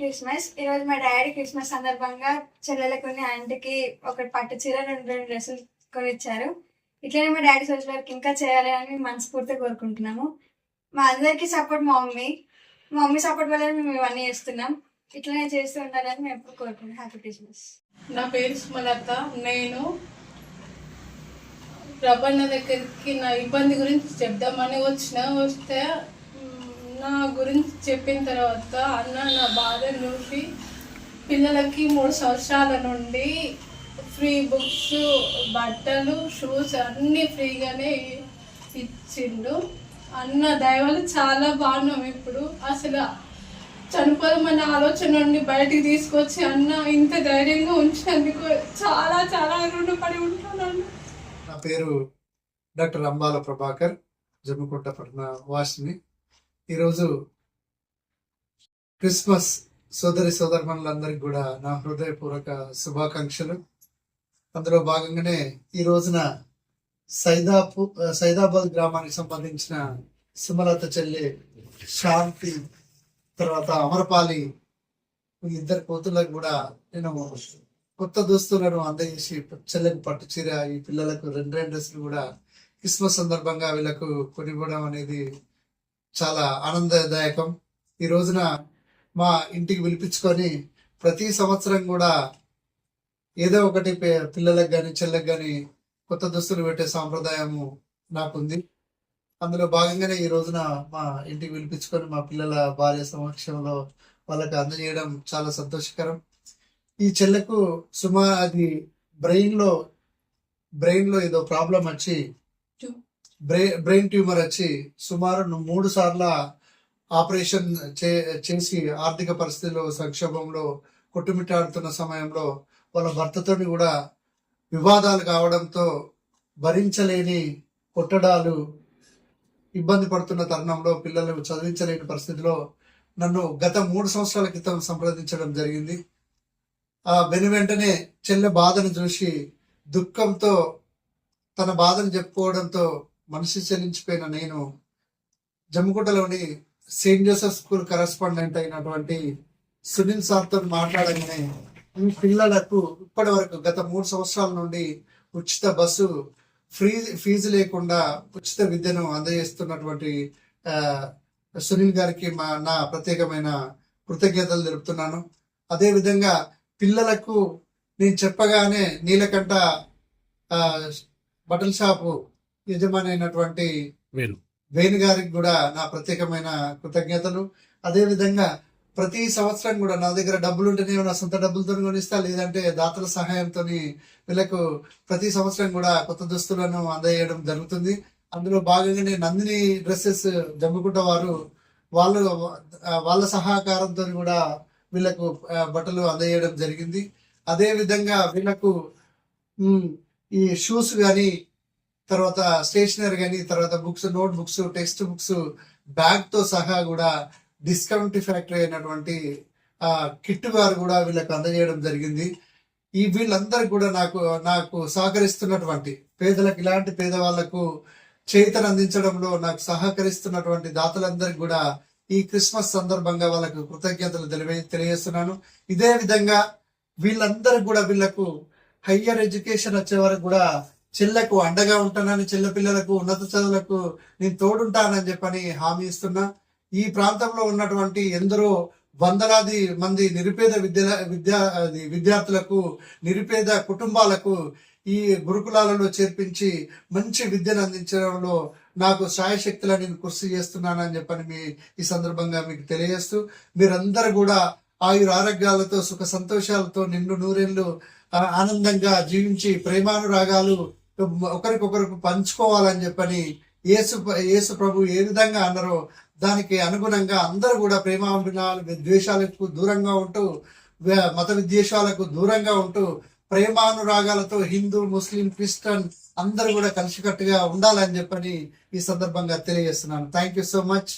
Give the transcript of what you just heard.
Christmas. ఈరోజు మా daddy Christmas సందర్భంగా చెల్లెలకు ఆంటీకి ఒక పట్టు చీర రెండు డ్రెస్సులు కొనిచ్చారు. ఇట్లనే మా డాడీ సోషల్ వర్క్ ఇంకా చేయాలి అని మనస్ఫూర్తిగా కోరుకుంటున్నాము. మా అందరికీ సపోర్ట్ మా మమ్మీ సపోర్ట్ వల్ల మేము ఇవన్నీ చేస్తున్నాం. ఇట్లనే చేస్తూ ఉండాలని మేము ఎప్పుడు కోరుకుంటున్నాం. Happy Christmas. నా పేరు సుమలత. నేను రబన్న దగ్గరికి నా ఇబ్బంది గురించి చెప్దామని వస్తే నా గురించి చెప్పిన తర్వాత అన్న నా బాధను చూసి పిల్లలకి 3 సంవత్సరాల నుండి ఫ్రీ బుక్స్, బట్టలు, షూస్ అన్నీ ఫ్రీగానే ఇచ్చిండు. అన్న దయవల్ల చాలా బాగున్నాం. ఇప్పుడు అసలు చనిపోదామన్న ఆలోచన నుండి బయటికి తీసుకొచ్చి అన్న ఇంత ధైర్యంగా ఉంచినందుకు చాలా చాలా రుణపడి ఉంటున్నాను. నా పేరు డాక్టర్ అంబాల ప్రభాకర్, జమ్మికుంట పట్టణ వాసిని. ఈరోజు క్రిస్మస్ సోదరిమణులందరికీ కూడా నా హృదయపూర్వక శుభాకాంక్షలు. అందులో భాగంగానే ఈ రోజున సైదాబాద్ గ్రామానికి సంబంధించిన సుమలత చెల్లి శాంతి, తర్వాత అమరపాలి ఇద్దరు కూతుళ్ళకు కూడా నేను కొత్త దుస్తులను అందజేసి చెల్లెకి పట్టు చీర, ఈ పిల్లలకు 2 డ్రెస్సులు కూడా క్రిస్మస్ సందర్భంగా వీళ్ళకు కొనివ్వడం అనేది చాలా ఆనందదాయకం. ఈ రోజున మా ఇంటికి పిలిపించుకొని ప్రతి సంవత్సరం కూడా ఏదో ఒకటి పిల్లలకు కానీ చెల్లెకి కానీ కొత్త దుస్తులు పెట్టే సాంప్రదాయము నాకుంది. అందులో భాగంగానే ఈ రోజున మా ఇంటికి పిలిపించుకొని మా పిల్లల భార్య సమక్షంలో వాళ్ళకి అందజేయడం చాలా సంతోషకరం. ఈ చెల్లెకు అది బ్రెయిన్ లో ఏదో ప్రాబ్లం వచ్చి బ్రెయిన్ ట్యూమర్ వచ్చి సుమారు 3 సార్లు ఆపరేషన్ చేసి ఆర్థిక పరిస్థితిలో సంక్షోభంలో కొట్టుమిట్టాడుతున్న సమయంలో వాళ్ళ భర్తతోని కూడా వివాదాలు కావడంతో భరించలేని కొట్టడాలు, ఇబ్బంది పడుతున్న తరుణంలో పిల్లలు చదివించలేని పరిస్థితిలో నన్ను గత 3 సంవత్సరాల క్రితం సంప్రదించడం జరిగింది. ఆ వెంటనే చెల్లె బాధను చూసి దుఃఖంతో తన బాధను చెప్పుకోవడంతో మనసు చెల్లించిపోయిన నేను జమ్మికుంటలోని సెయింట్ జోసెఫ్ స్కూల్ కరెస్పాండెంట్ అయినటువంటి సునీల్ సార్తో మాట్లాడగానే ఈ పిల్లలకు ఇప్పటి వరకు గత 3 సంవత్సరాల నుండి ఉచిత బస్సు, ఫీజు లేకుండా ఉచిత విద్యను అందజేస్తున్నటువంటి సునీల్ గారికి నా ప్రత్యేకమైన కృతజ్ఞతలు తెలుపుతున్నాను. అదేవిధంగా పిల్లలకు నేను చెప్పగానే నీలకంఠ బట్టల షాపు యజమాని అయినటువంటి వేణు గారికి కూడా నా ప్రత్యేకమైన కృతజ్ఞతలు. అదేవిధంగా ప్రతి సంవత్సరం కూడా నా దగ్గర డబ్బులు ఉంటేనే నా సొంత డబ్బులతో కొనిస్తా, లేదంటే దాతల సహాయంతో వీళ్ళకు ప్రతి సంవత్సరం కూడా కొత్త దుస్తులను అందజేయడం జరుగుతుంది. అందులో భాగంగానే నందిని డ్రెస్సెస్ జమ్మికుంట వారు వాళ్ళ సహకారంతో కూడా వీళ్ళకు బట్టలు అందజేయడం జరిగింది. అదే విధంగా వీళ్ళకు ఈ షూస్ కానీ, తర్వాత స్టేషనరీ కానీ, తర్వాత books, note books, text books, bag తో సహా కూడా డిస్కౌంట్ ఫ్యాక్టరీ అయినటువంటి కిట్ గారు కూడా వీళ్ళకు అందజేయడం జరిగింది. వీళ్ళందరూ కూడా నాకు సహకరిస్తున్నటువంటి పేదలకు, ఇలాంటి పేదవాళ్లకు చేతను అందించడంలో నాకు సహకరిస్తున్నటువంటి దాతలందరికీ కూడా ఈ క్రిస్మస్ సందర్భంగా వాళ్ళకు కృతజ్ఞతలు తెలియజేస్తున్నాను. ఇదే విధంగా వీళ్ళకు హయ్యర్ ఎడ్యుకేషన్ వచ్చే వరకు కూడా చెల్లకు అండగా ఉంటానని, చెల్ల పిల్లలకు ఉన్నత చదువులకు నేను తోడుంటానని చెప్పని హామీ ఇస్తున్నా. ఈ ప్రాంతంలో ఉన్నటువంటి ఎందరో వందలాది మంది నిరుపేద విద్యార్థులకు, నిరుపేద కుటుంబాలకు ఈ గురుకులాలలో చేర్పించి మంచి విద్యను అందించడంలో నాకు శాయశక్తులను నేను కృషి చేస్తున్నానని చెప్పని ఈ సందర్భంగా మీకు తెలియజేస్తూ, మీరందరూ కూడా ఆరోగ్యాలతో సుఖ సంతోషాలతో నిండు నూరేళ్లు ఆనందంగా జీవించి ప్రేమానురాగాలు ఒకరికొకరికి పంచుకోవాలని చెప్పని యేసు ప్రభు ఏ విధంగా అన్నారో దానికి అనుగుణంగా అందరూ కూడా ప్రేమాభిమానాలు, ద్వేషాలకు దూరంగా ఉంటూ, మత విద్వేషాలకు దూరంగా ఉంటూ ప్రేమానురాగాలతో హిందూ, ముస్లిం, క్రిస్టియన్ అందరూ కూడా కలిసికట్టుగా ఉండాలని చెప్పని ఈ సందర్భంగా తెలియజేస్తున్నాను. Thank you so much.